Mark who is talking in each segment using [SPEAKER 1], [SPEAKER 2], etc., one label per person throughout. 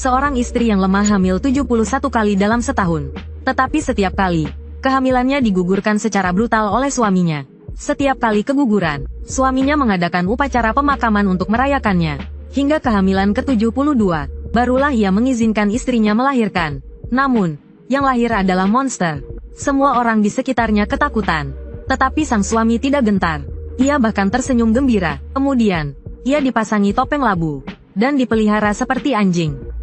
[SPEAKER 1] Seorang istri yang lemah hamil 71 kali dalam setahun. Tetapi setiap kali, kehamilannya digugurkan secara brutal oleh suaminya. Setiap kali keguguran, suaminya mengadakan upacara pemakaman untuk merayakannya. Hingga kehamilan ke-72, barulah ia mengizinkan istrinya melahirkan. Namun, yang lahir adalah monster. Semua orang di sekitarnya ketakutan. Tetapi sang suami tidak gentar. Ia bahkan tersenyum gembira. Kemudian, ia dipasangi topeng labu, dan dipelihara seperti anjing.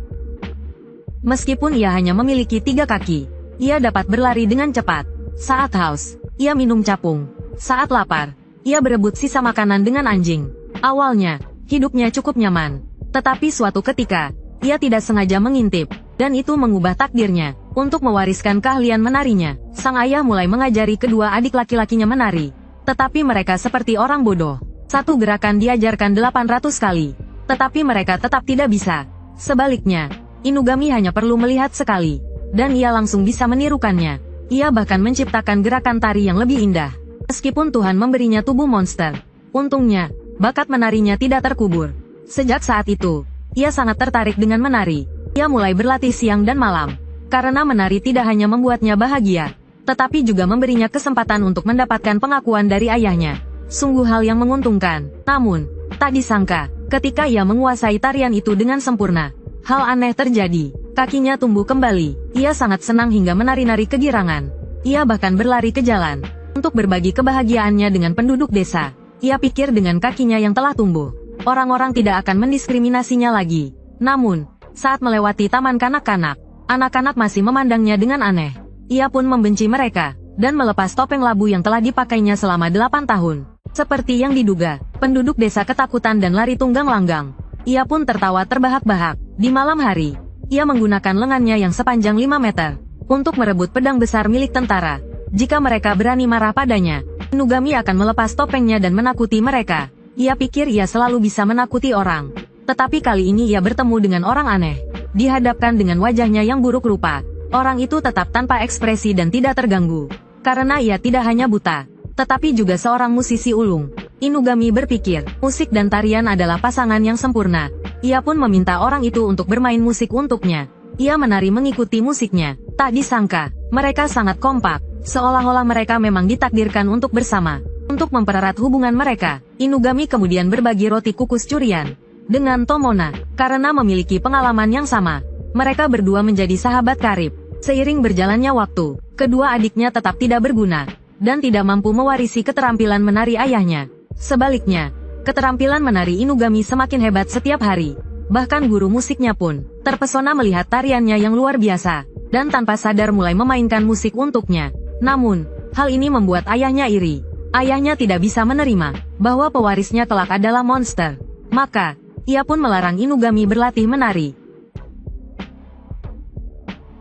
[SPEAKER 1] Meskipun ia hanya memiliki 3 kaki, ia dapat berlari dengan cepat. Saat haus, ia minum capung. Saat lapar, ia berebut sisa makanan dengan anjing. Awalnya, hidupnya cukup nyaman. Tetapi suatu ketika, ia tidak sengaja mengintip, dan itu mengubah takdirnya. Untuk mewariskan keahlian menarinya, sang ayah mulai mengajari kedua adik laki-lakinya menari. Tetapi mereka seperti orang bodoh. Satu gerakan diajarkan 800 kali. Tetapi mereka tetap tidak bisa. Sebaliknya, Inugami hanya perlu melihat sekali, dan ia langsung bisa menirukannya. Ia bahkan menciptakan gerakan tari yang lebih indah. Meskipun Tuhan memberinya tubuh monster, untungnya, bakat menarinya tidak terkubur. Sejak saat itu, ia sangat tertarik dengan menari. Ia mulai berlatih siang dan malam. Karena menari tidak hanya membuatnya bahagia, tetapi juga memberinya kesempatan untuk mendapatkan pengakuan dari ayahnya. Sungguh hal yang menguntungkan. Namun, tak disangka, ketika ia menguasai tarian itu dengan sempurna, hal aneh terjadi. Kakinya tumbuh kembali. Ia sangat senang hingga menari-nari kegirangan. Ia bahkan berlari ke jalan untuk berbagi kebahagiaannya dengan penduduk desa. Ia pikir dengan kakinya yang telah tumbuh, orang-orang tidak akan mendiskriminasinya lagi. Namun, saat melewati taman kanak-kanak, anak-anak masih memandangnya dengan aneh. Ia pun membenci mereka, dan melepas topeng labu yang telah dipakainya selama 8 tahun. Seperti yang diduga, penduduk desa ketakutan dan lari tunggang langgang. Ia pun tertawa terbahak-bahak. Di malam hari, ia menggunakan lengannya yang sepanjang 5 meter, untuk merebut pedang besar milik tentara. Jika mereka berani marah padanya, Inugami akan melepas topengnya dan menakuti mereka. Ia pikir ia selalu bisa menakuti orang. Tetapi kali ini ia bertemu dengan orang aneh. Dihadapkan dengan wajahnya yang buruk rupa, orang itu tetap tanpa ekspresi dan tidak terganggu. Karena ia tidak hanya buta, tetapi juga seorang musisi ulung. Inugami berpikir, musik dan tarian adalah pasangan yang sempurna. Ia pun meminta orang itu untuk bermain musik untuknya. Ia menari mengikuti musiknya. Tak disangka, mereka sangat kompak, seolah-olah mereka memang ditakdirkan untuk bersama. Untuk mempererat hubungan mereka, Inugami kemudian berbagi roti kukus curian dengan Tomona. Karena memiliki pengalaman yang sama, mereka berdua menjadi sahabat karib. Seiring berjalannya waktu, kedua adiknya tetap tidak berguna, dan tidak mampu mewarisi keterampilan menari ayahnya. Sebaliknya, keterampilan menari Inugami semakin hebat setiap hari. Bahkan guru musiknya pun terpesona melihat tariannya yang luar biasa, dan tanpa sadar mulai memainkan musik untuknya. Namun, hal ini membuat ayahnya iri. Ayahnya tidak bisa menerima bahwa pewarisnya kelak adalah monster. Maka, ia pun melarang Inugami berlatih menari.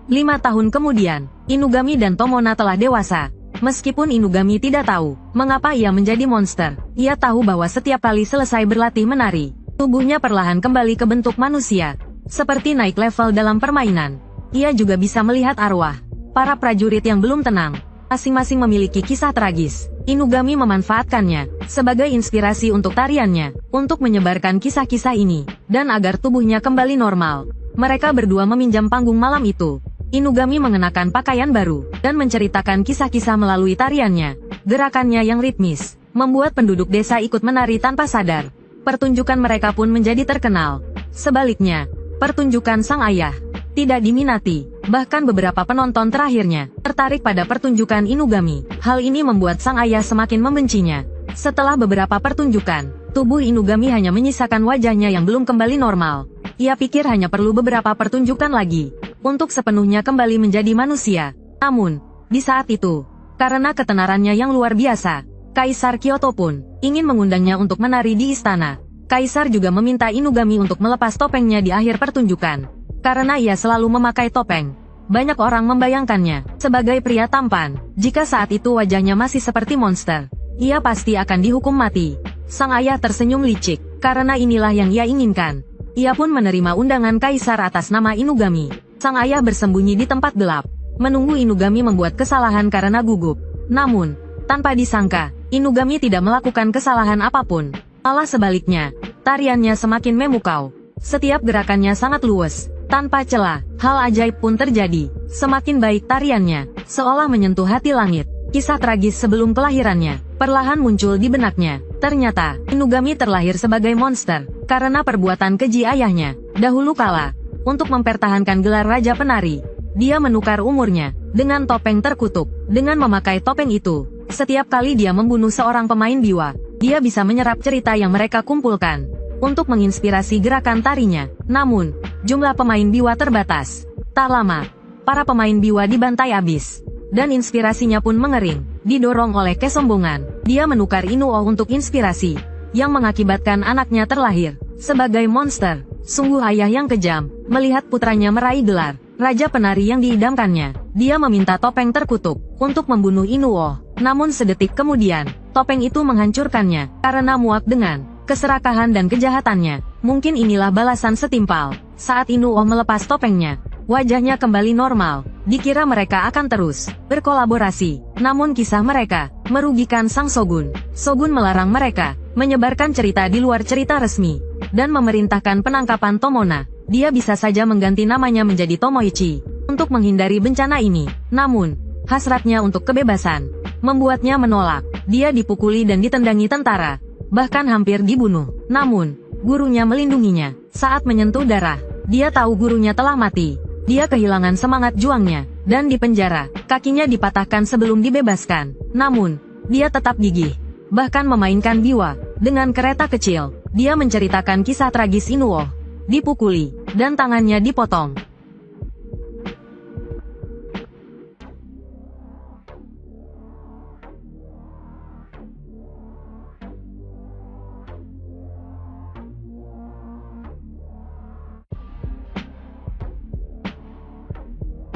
[SPEAKER 1] 5 tahun kemudian, Inugami dan Tomona telah dewasa. Meskipun Inugami tidak tahu mengapa ia menjadi monster, ia tahu bahwa setiap kali selesai berlatih menari, tubuhnya perlahan kembali ke bentuk manusia. Seperti naik level dalam permainan. Ia juga bisa melihat arwah para prajurit yang belum tenang. Masing-masing memiliki kisah tragis. Inugami memanfaatkannya sebagai inspirasi untuk tariannya, untuk menyebarkan kisah-kisah ini, dan agar tubuhnya kembali normal. Mereka berdua meminjam panggung malam itu. Inugami mengenakan pakaian baru, dan menceritakan kisah-kisah melalui tariannya. Gerakannya yang ritmis, membuat penduduk desa ikut menari tanpa sadar. Pertunjukan mereka pun menjadi terkenal. Sebaliknya, pertunjukan sang ayah tidak diminati. Bahkan beberapa penonton terakhirnya tertarik pada pertunjukan Inugami. Hal ini membuat sang ayah semakin membencinya. Setelah beberapa pertunjukan, tubuh Inugami hanya menyisakan wajahnya yang belum kembali normal. Ia pikir hanya perlu beberapa pertunjukan lagi untuk sepenuhnya kembali menjadi manusia. Namun, di saat itu, karena ketenarannya yang luar biasa, Kaisar Kyoto pun ingin mengundangnya untuk menari di istana. Kaisar juga meminta Inugami untuk melepas topengnya di akhir pertunjukan. Karena ia selalu memakai topeng, banyak orang membayangkannya sebagai pria tampan. Jika saat itu wajahnya masih seperti monster, ia pasti akan dihukum mati. Sang ayah tersenyum licik, karena inilah yang ia inginkan. Ia pun menerima undangan Kaisar atas nama Inugami. Sang ayah bersembunyi di tempat gelap, menunggu Inugami membuat kesalahan karena gugup. Namun, tanpa disangka, Inugami tidak melakukan kesalahan apapun. Malah sebaliknya, tariannya semakin memukau. Setiap gerakannya sangat luwes, Tanpa celah, hal ajaib pun terjadi. Semakin baik tariannya, seolah menyentuh hati langit. Kisah tragis sebelum kelahirannya, perlahan muncul di benaknya. Ternyata, Inugami terlahir sebagai monster, karena perbuatan keji ayahnya. Dahulu kala, untuk mempertahankan gelar Raja Penari, dia menukar umurnya, dengan topeng terkutuk. Dengan memakai topeng itu, setiap kali dia membunuh seorang pemain biwa, dia bisa menyerap cerita yang mereka kumpulkan, untuk menginspirasi gerakan tarinya. Namun, jumlah pemain biwa terbatas. Tak lama, para pemain biwa dibantai habis, dan inspirasinya pun mengering. Didorong oleh kesombongan, dia menukar Inuo untuk inspirasi, yang mengakibatkan anaknya terlahir sebagai monster. Sungguh ayah yang kejam, melihat putranya meraih gelar Raja Penari yang diidamkannya. Dia meminta topeng terkutuk untuk membunuh Inuo. Namun sedetik kemudian, topeng itu menghancurkannya, karena muak dengan keserakahan dan kejahatannya. Mungkin inilah balasan setimpal. Saat Inuo melepas topengnya, wajahnya kembali normal. Dikira mereka akan terus berkolaborasi. Namun kisah mereka merugikan sang Shogun. Shogun melarang mereka menyebarkan cerita di luar cerita resmi, dan memerintahkan penangkapan Tomona. Dia bisa saja mengganti namanya menjadi Tomoichi, untuk menghindari bencana ini. Namun, hasratnya untuk kebebasan membuatnya menolak. Dia dipukuli dan ditendangi tentara, bahkan hampir dibunuh. Namun, gurunya melindunginya. Saat menyentuh darah, dia tahu gurunya telah mati. Dia kehilangan semangat juangnya, dan dipenjara. Kakinya dipatahkan sebelum dibebaskan. Namun, dia tetap gigih, bahkan memainkan biwa dengan kereta kecil. Dia menceritakan kisah tragis Inuo, dipukuli, dan tangannya dipotong.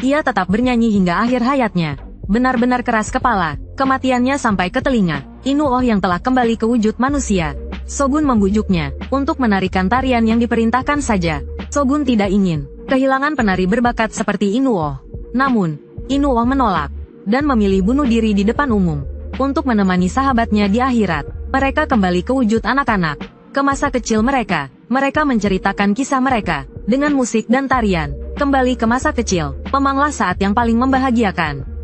[SPEAKER 1] Ia tetap bernyanyi hingga akhir hayatnya. Benar-benar keras kepala, kematiannya sampai ke telinga Inuo yang telah kembali ke wujud manusia. Shogun membujuknya untuk menarikan tarian yang diperintahkan saja. Shogun tidak ingin kehilangan penari berbakat seperti Inuo. Namun, Inuo menolak, dan memilih bunuh diri di depan umum, untuk menemani sahabatnya di akhirat. Mereka kembali ke wujud anak-anak, ke masa kecil mereka. Mereka menceritakan kisah mereka, dengan musik dan tarian. Kembali ke masa kecil, memanglah saat yang paling membahagiakan.